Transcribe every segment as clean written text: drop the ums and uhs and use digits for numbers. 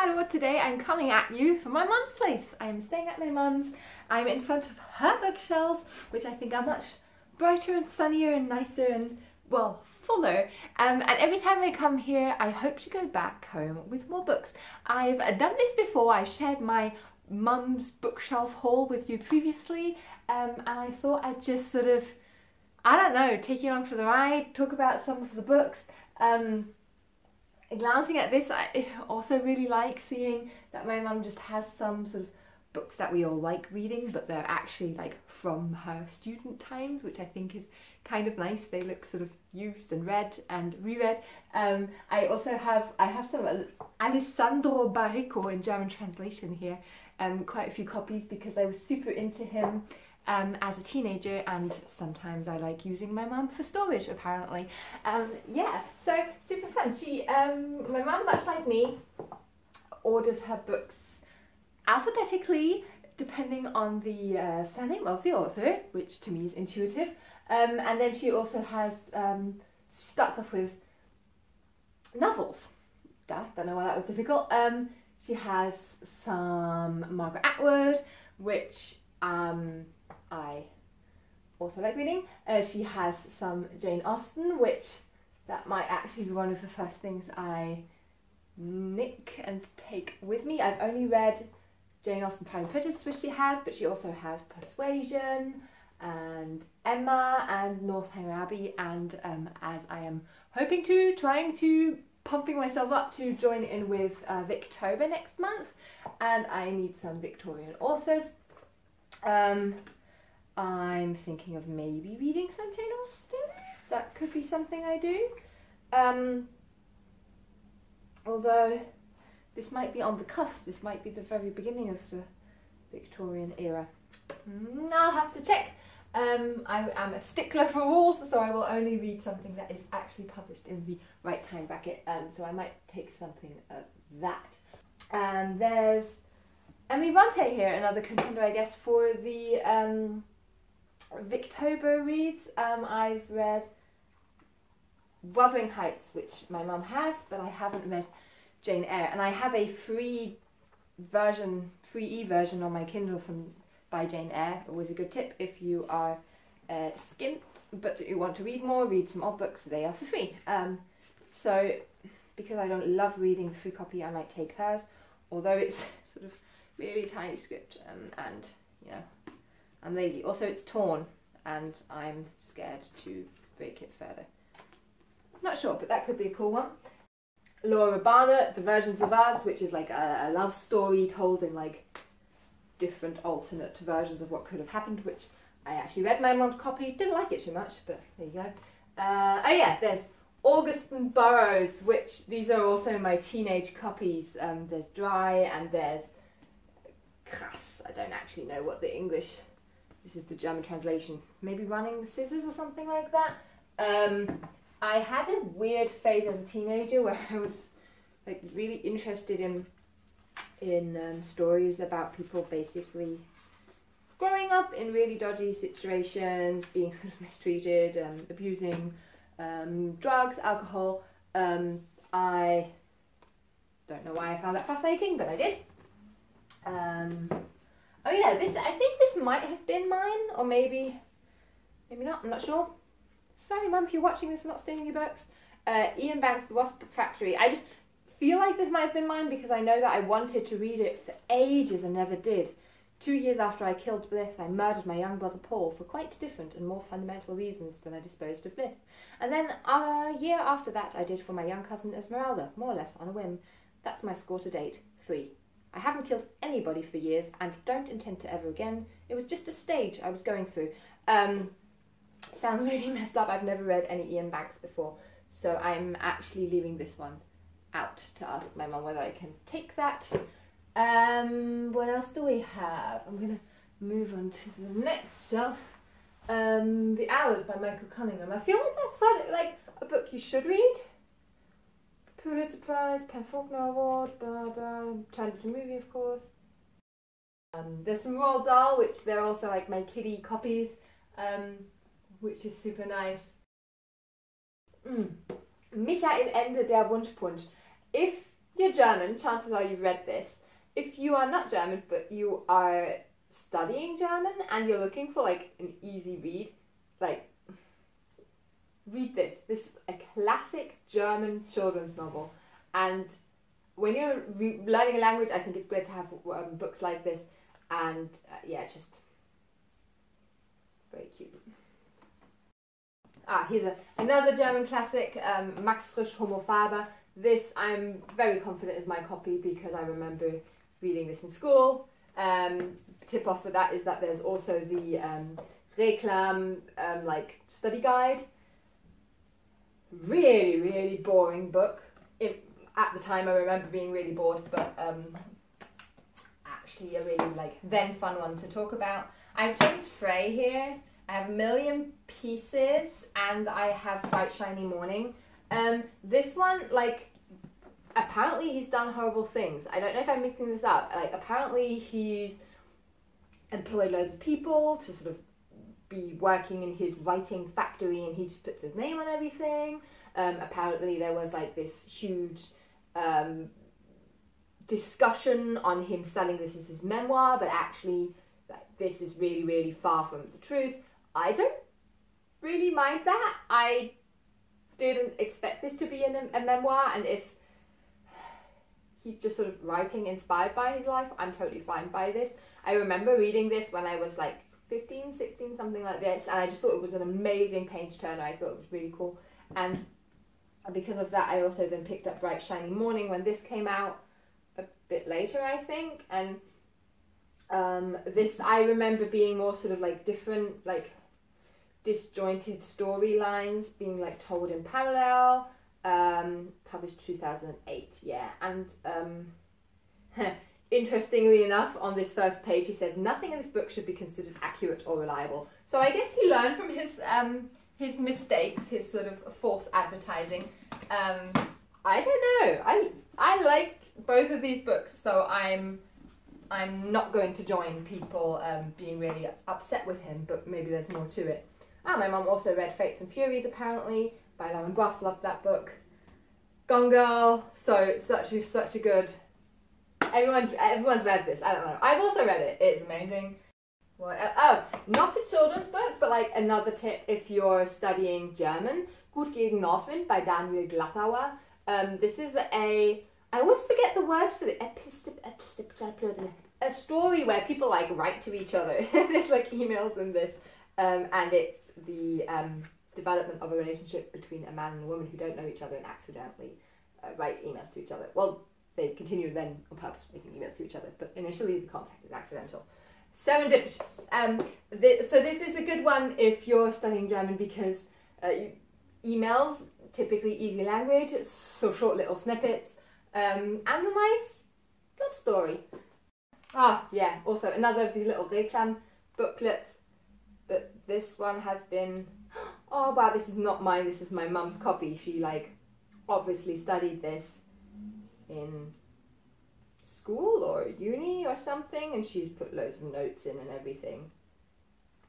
Hallo, today I'm coming at you from my mum's place. I'm staying at my mum's. I'm in front of her bookshelves, which I think are much brighter and sunnier and nicer and, well, fuller. And every time I come here, I hope to go back home with more books. I've done this before. I've shared my mum's bookshelf haul with you previously, and I thought I'd just sort of, I don't know, take you along for the ride, talk about some of the books. Glancing at this, I also really like seeing that my mum just has some sort of books that we all like reading, but they're actually like from her student times, which I think is kind of nice. They look sort of used and read and reread. I have some Alessandro Barrico in German translation here, quite a few copies because I was super into him as a teenager, and sometimes I like using my mum for storage apparently. Yeah, so super fun. My mum, much like me, orders her books alphabetically depending on the surname of the author, which to me is intuitive. And then she also has, starts off with novels. Don't know why that was difficult. She has some Margaret Atwood, which I also like reading. She has some Jane Austen, which that might actually be one of the first things I nick and take with me. I've only read Jane Austen Pride and Prejudice, which she has, but she also has Persuasion and Emma and Northanger Abbey, and as I am trying to pumping myself up to join in with Victober next month, and I need some Victorian authors. I'm thinking of maybe reading some Jane Austen. That could be something I do. Although this might be on the cusp. This might be the very beginning of the Victorian era. I'll have to check. I am a stickler for rules, so I will only read something that is actually published in the right time bracket. So I might take something of that. There's Emily Bronte here, another contender, I guess, for the Victober reads. I've read Wuthering Heights, which my mum has, but I haven't read Jane Eyre, and I have a free e-version on my Kindle by Jane Eyre. Always a good tip if you are skint but you want to read more, read some old books. They are for free. So because I don't love reading the free copy, I might take hers, although it's sort of really tiny script, and you know, I'm lazy. Also, it's torn, and I'm scared to break it further. Not sure, but that could be a cool one. Laura Barnett, The Versions of Us, which is like a love story told in like different alternate versions of what could have happened, which I actually read my mum's copy. Didn't like it too much, but there you go. Oh yeah, there's Augustin Burroughs, which these are also my teenage copies. There's Dry and there's Krass. I don't actually know what the English, this is the German translation, maybe Running with Scissors or something like that. I had a weird phase as a teenager where I was like really interested in stories about people basically growing up in really dodgy situations, being sort of mistreated, abusing drugs, alcohol. I don't know why I found that fascinating, but I did. Oh yeah, I think this might have been mine, or maybe not, I'm not sure. Sorry Mum, if you're watching this, I'm not stealing your books. Ian Banks' The Wasp Factory. I just feel like this might have been mine because I know that I wanted to read it for ages and never did. 2 years after I killed Blith, I murdered my young brother Paul for quite different and more fundamental reasons than I disposed of Blith. And then a year after that, I did for my young cousin Esmeralda, more or less on a whim. That's my score to date, 3. I haven't killed anybody for years and don't intend to ever again. It was just a stage I was going through. Sounds really messed up. I've never read any Ian Banks before, so I'm actually leaving this one out to ask my mum whether I can take that. What else do we have? I'm going to move on to the next shelf. The Hours by Michael Cunningham. I feel like that's sort of like a book you should read. Pulitzer Prize, Penn Faulkner Award, blah blah. Turned into a movie, of course. There's some Roald Dahl, which they're also like my kiddie copies, which is super nice. Michael Ende, Der Wunschpunsch. If you're German, chances are you've read this. If you are not German, but you are studying German and you're looking for like an easy read, like read this. This is a classic German children's novel, and when you're learning a language, I think it's great to have books like this, and yeah, just very cute. Here's another German classic, Max Frisch Homo Faber. This I'm very confident is my copy because I remember reading this in school. Tip off for that is that there's also the Reklam like study guide. Really, really boring book. At the time I remember being really bored, but actually a really like then fun one to talk about. I have James Frey here. I have A Million Pieces, and I have Bright Shiny Morning. This one, like, apparently he's done horrible things. I don't know if I'm mixing this up. Like, apparently he's employed loads of people to sort of be working in his writing factory, and he just puts his name on everything. Apparently there was like this huge discussion on him selling this as his memoir, but actually like, this is really, really far from the truth. I don't really mind that. I didn't expect this to be a memoir, and if he's just sort of writing inspired by his life, I'm totally fine by this. I remember reading this when I was like 15, 16, something like this, and I just thought it was an amazing page turner. I thought it was really cool, and because of that I also then picked up Bright Shiny Morning when this came out a bit later, I think, and this I remember being more sort of like different, like disjointed storylines being like told in parallel. Published 2008, yeah, and interestingly enough, on this first page he says nothing in this book should be considered accurate or reliable. So I guess he learned from his mistakes, his sort of false advertising. I don't know. I liked both of these books, so I'm not going to join people being really upset with him, but maybe there's more to it. My mum also read Fates and Furies, apparently, by Lauren Groff. Loved that book. Gone Girl. So such a good. Everyone's read this. I don't know. I've also read it. It's amazing. Oh, not a children's book, but like another tip if you're studying German. Gut gegen Nordwind by Daniel Glattauer. This is I always forget the word for the a story where people like write to each other. There's like emails in this, and it's the development of a relationship between a man and a woman who don't know each other and accidentally write emails to each other. Well, they continue then on purpose making emails to each other, but initially the contact is accidental. Serendipitous. So this is a good one if you're studying German because emails, typically easy language, so short little snippets, and a nice love story. Yeah, also another of these little Reklam booklets, but this one has been, oh wow, this is not mine, this is my mum's copy. She like obviously studied this in school or uni or something, and she's put loads of notes in and everything.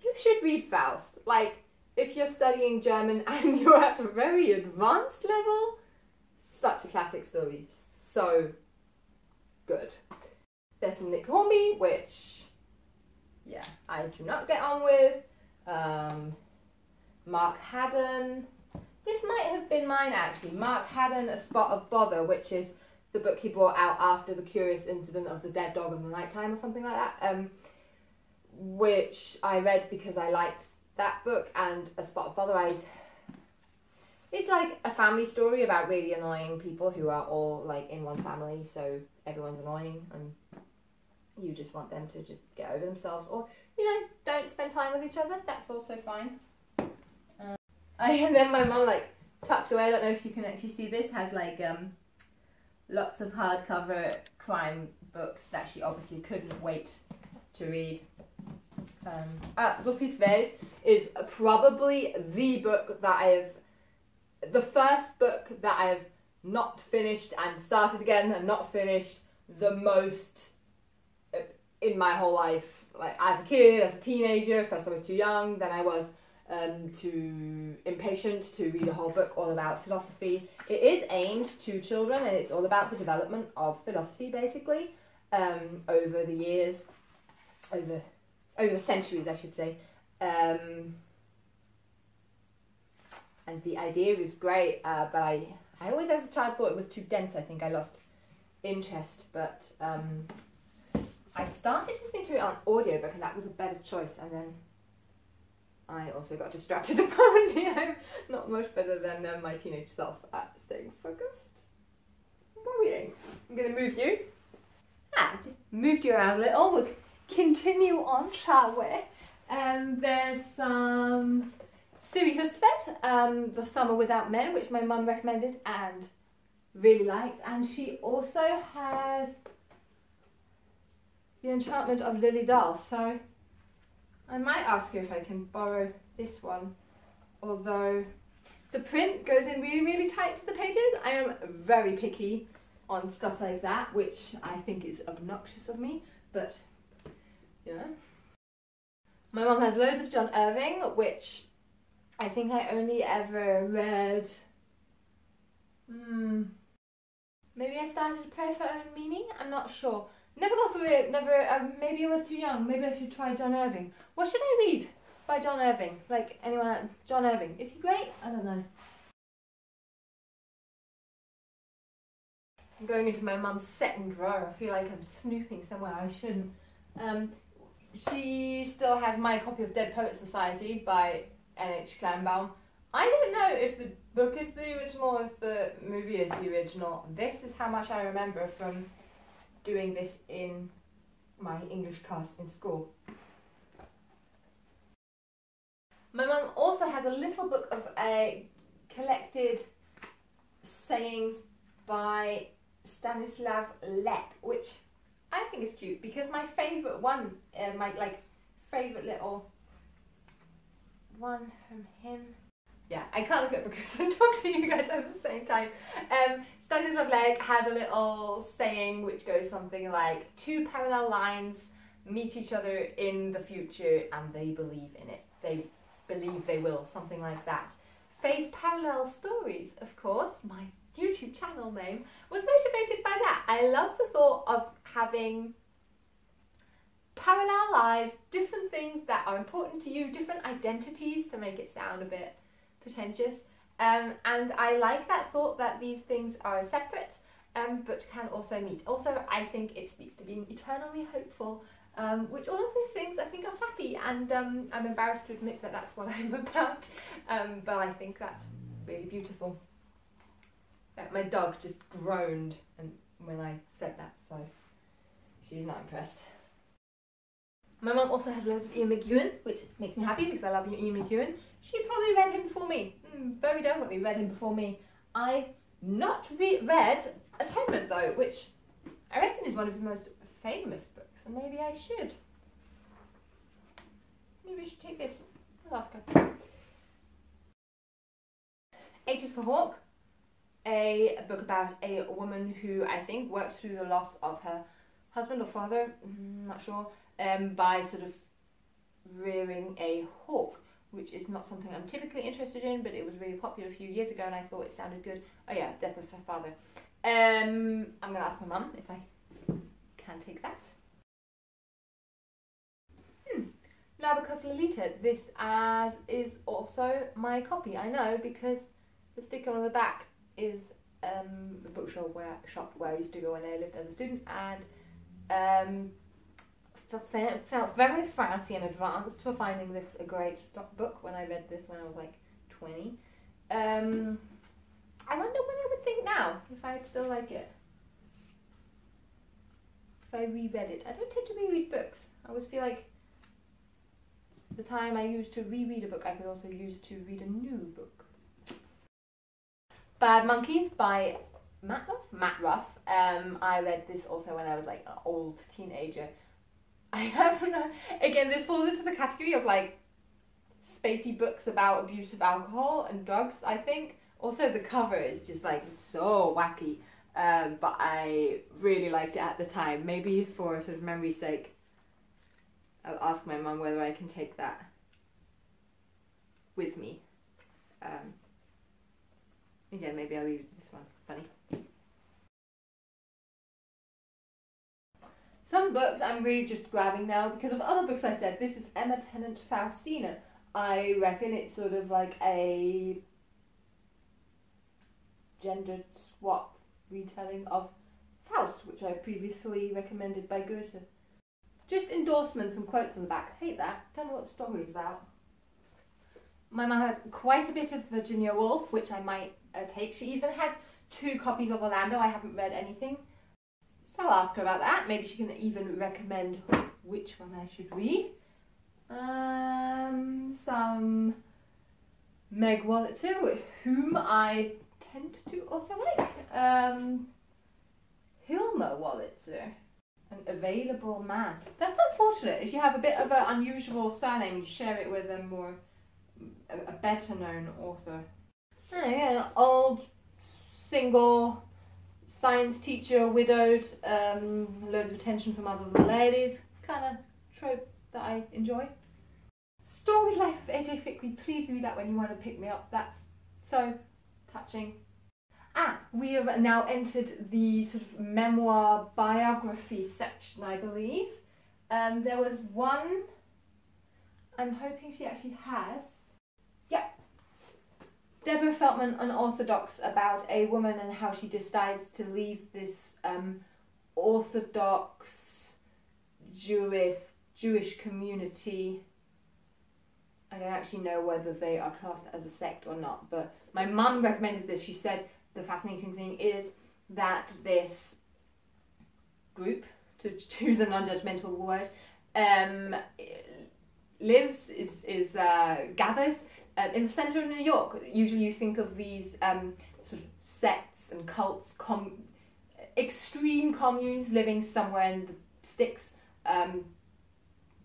You should read Faust. Like, if you're studying German and you're at a very advanced level, such a classic story. So good. There's some Nick Hornby, which, yeah, I do not get on with. Mark Haddon. This might have been mine, actually. Mark Haddon, A Spot of Bother, which is the book he brought out after the curious incident of the dead dog in the nighttime or something like that, which I read because I liked that book. And A Spot of Bother, it's like a family story about really annoying people who are all like in one family, so everyone's annoying and you just want them to just get over themselves, or, you know, don't spend time with each other. That's also fine. And then my mum, like, tucked away, I don't know if you can actually see this, has like lots of hardcover crime books that she obviously couldn't wait to read. Sophie's Welt is probably the book that the first book that I've not finished and started again and not finished the most in my whole life. Like, as a kid, as a teenager, first I was too young, then I was too impatient to read a whole book all about philosophy. It is aimed to children, and it's all about the development of philosophy, basically, over the years, over the centuries, I should say. And the idea is great, but I always, as a child, thought it was too dense. I think I lost interest, but I started listening to it on audiobook, and that was a better choice, and then I also got distracted. Apparently I'm not much better than my teenage self at staying focused. Worrying. I'm going to move you. Moved you around a little. We'll continue on, shall we? There's some Siri Hustvedt, The Summer Without Men, which my mum recommended and really liked. And she also has The Enchantment of Lily Dahl. So I might ask her if I can borrow this one, although the print goes in really, really tight to the pages. I am very picky on stuff like that, which I think is obnoxious of me, but you know. My mum has loads of John Irving, which I think I only ever read, maybe I started to Pray for Own Meaning, I'm not sure. Never got through it, maybe I was too young, maybe I should try John Irving. What should I read by John Irving? Like, anyone else? John Irving, is he great? I don't know. I'm going into my mum's second drawer. I feel like I'm snooping somewhere I shouldn't. She still has my copy of Dead Poets Society by N.H. Kleinbaum. I don't know if the book is the original or if the movie is the original. This is how much I remember from doing this in my English class in school. My mum also has a little book of collected sayings by Stanislav Lep, which I think is cute because my favourite one, my favourite little one from him. Yeah, I can't look at books and talk to you guys at the same time. Stanislav Lep has a little saying which goes something like, two parallel lines meet each other in the future and they believe in it. They believe they will, something like that. FayesParallelStories, of course, my YouTube channel name, was motivated by that. I love the thought of having parallel lives, different things that are important to you, different identities to make it sound a bit pretentious. And I like that thought that these things are separate but can also meet. Also, I think it speaks to being eternally hopeful, which all of these things I think are sappy, and I'm embarrassed to admit that that's what I'm about, but I think that's really beautiful. My dog just groaned when I said that, so she's not impressed. My mum also has loads of Ian McEwan, which makes me happy because I love Ian McEwan. She probably read him before me. Very definitely read him before me. I've not read Atonement though, which I reckon is one of his most famous books, and maybe I should. Maybe I should take this. I'll ask her. H is for Hawk, a book about a woman who I think works through the loss of her husband or father, not sure, by sort of rearing a hawk, which is not something I'm typically interested in, but it was really popular a few years ago and I thought it sounded good. Oh yeah, Death of her father. I'm going to ask my mum if I can take that. Nabokov Lolita, this is also my copy, I know, because the sticker on the back is the bookshop where I used to go when I lived as a student, and felt very fancy and advanced for finding this a great stock book when I read this when I was like 20. I wonder what I would think now, if I'd still like it. If I reread it. I don't tend to reread books. I always feel like the time I used to reread a book, I could also use to read a new book. Bad Monkeys by Matt Ruff. I read this also when I was like an old teenager. I haven't, again, this falls into the category of like spacey books about abuse of alcohol and drugs, I think. Also the cover is just like so wacky, but I really liked it at the time. Maybe for sort of memory's sake, I'll ask my mum whether I can take that. with me. Again, maybe I'll read this one. Funny. Some books I'm really just grabbing now because of other books I said. This is Emma Tennant Faustina. I reckon it's sort of like a gendered swap retelling of Faust, which I previously recommended by Goethe. Just endorsements and quotes on the back. Hate that. Tell me what the story is about. My mum has quite a bit of Virginia Woolf, which I might take. She even has 2 copies of Orlando. I haven't read anything. So I'll ask her about that. Maybe she can even recommend which one I should read. Some Meg Wolitzer, whom I tend to also like. Hilma Wolitzer, An Available Man. That's unfortunate. If you have a bit of an unusual surname, you share it with a better known author. Yeah, old, single, science teacher, widowed, loads of attention from other ladies. Kind of trope that I enjoy. Story Life of AJ Fickley. Please read that when you want to pick me up. That's so touching. We have now entered the sort of memoir biography section, I believe. There was one, I'm hoping she actually has. Yeah. Deborah Feltman, Unorthodox, about a woman and how she decides to leave this Orthodox Jewish community. I don't actually know whether they are classed as a sect or not, but my mum recommended this. She said the fascinating thing is that this group, to choose a non-judgmental word, gathers in the centre of New York. Usually you think of these sort of sects and cults, extreme communes living somewhere in the sticks.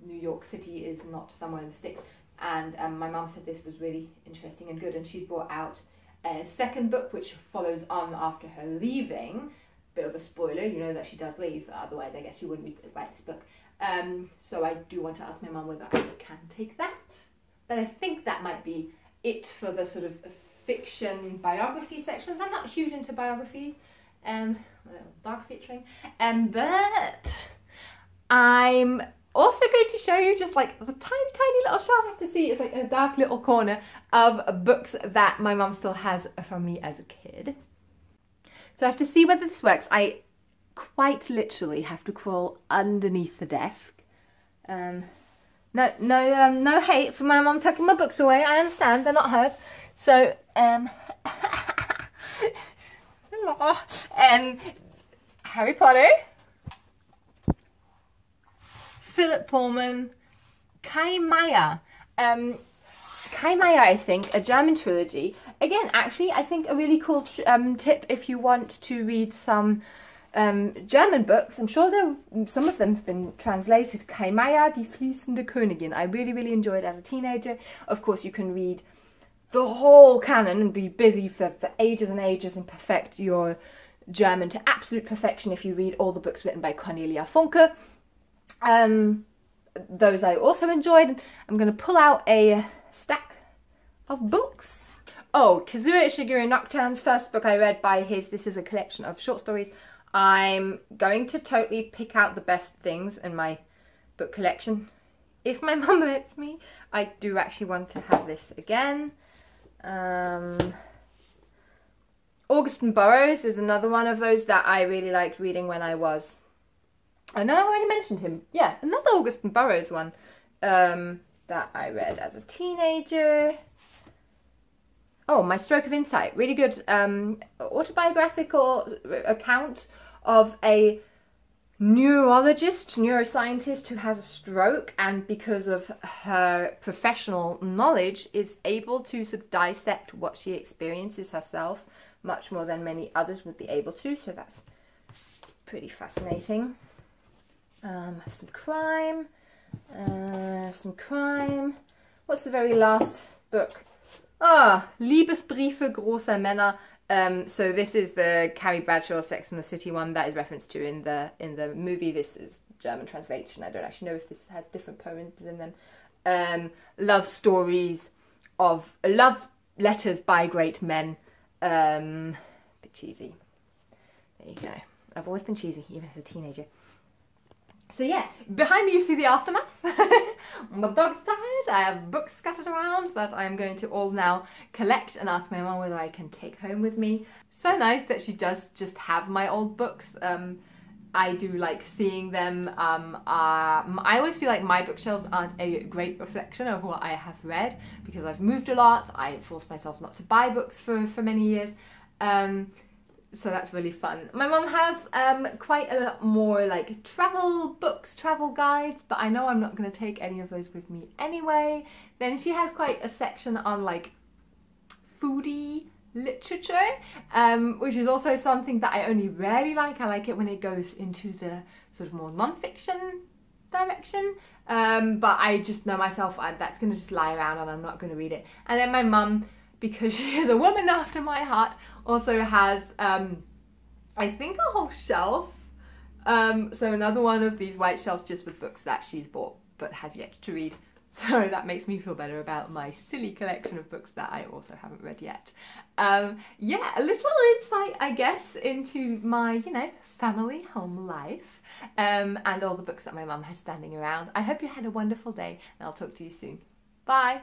New York City is not somewhere in the sticks. And my mum said this was really interesting and good, and she brought out a second book which follows on after her leaving. Bit of a spoiler, you know that she does leave, otherwise I guess she wouldn't write this book. So I do want to ask my mum whether I can take that. But I think that might be it for the sort of fiction biography sections. I'm not huge into biographies, a little dark featuring, but I'm also going to show you just like the tiny little shelf. I have to see, it's like a dark little corner of books that my mum still has from me as a kid. So I have to see whether this works. I quite literally have to crawl underneath the desk. No hate for my mum tucking my books away. I understand, they're not hers. So, Harry Potter, Philip Pullman, Kai Meier. Kai Meier, I think, a German trilogy. Again, actually, I think a really cool tip if you want to read some German books. I'm sure some of them have been translated. Kai Meier, Die fließende Königin. I really enjoyed it as a teenager. Of course, you can read the whole canon and be busy for ages and ages and perfect your German to absolute perfection if you read all the books written by Cornelia Funke. Those I also enjoyed. I'm going to pull out a stack of books. Oh, Kazuo Ishiguro Nocturne's first book I read by his. This is a collection of short stories. I'm going to totally pick out the best things in my book collection. If my mum lets me, I do actually want to have this again. Augustin Burroughs is another one of those that I really liked reading when I was... I know I already mentioned him. Yeah, another Augustin Burroughs one that I read as a teenager. Oh, My Stroke of Insight. Really good autobiographical account of a neuroscientist who has a stroke, and because of her professional knowledge is able to sort of dissect what she experiences herself much more than many others would be able to. So that's pretty fascinating. Some crime. What's the very last book? Liebesbriefe großer Männer. So this is the Carrie Bradshaw Sex and the City one that is referenced to in the movie. This is German translation. I don't actually know if this has different poems in them. Love stories of love letters by great men. Bit cheesy. There you go. I've always been cheesy, even as a teenager. So yeah, behind me you see the aftermath. My dog's tired, I have books scattered around that I'm going to all now collect and ask my mum whether I can take home with me. So nice that she does just have my old books. I do like seeing them. I always feel like my bookshelves aren't a great reflection of what I have read because I've moved a lot. I forced myself not to buy books for many years. So that's really fun. My mum has quite a lot more like travel books, travel guides, but I know I'm not going to take any of those with me anyway. Then she has quite a section on like foodie literature, which is also something that I only rarely like. I like it when it goes into the sort of more non-fiction direction, but I just know myself, that's going to just lie around and I'm not going to read it. And then my mum, because she is a woman after my heart, also has I think a whole shelf, so another one of these white shelves just with books that she's bought but has yet to read. So that makes me feel better about my silly collection of books that I also haven't read yet. Yeah, a little insight, I guess, into my, you know, family home life, and all the books that my mum has standing around. I hope you had a wonderful day, and I'll talk to you soon. Bye!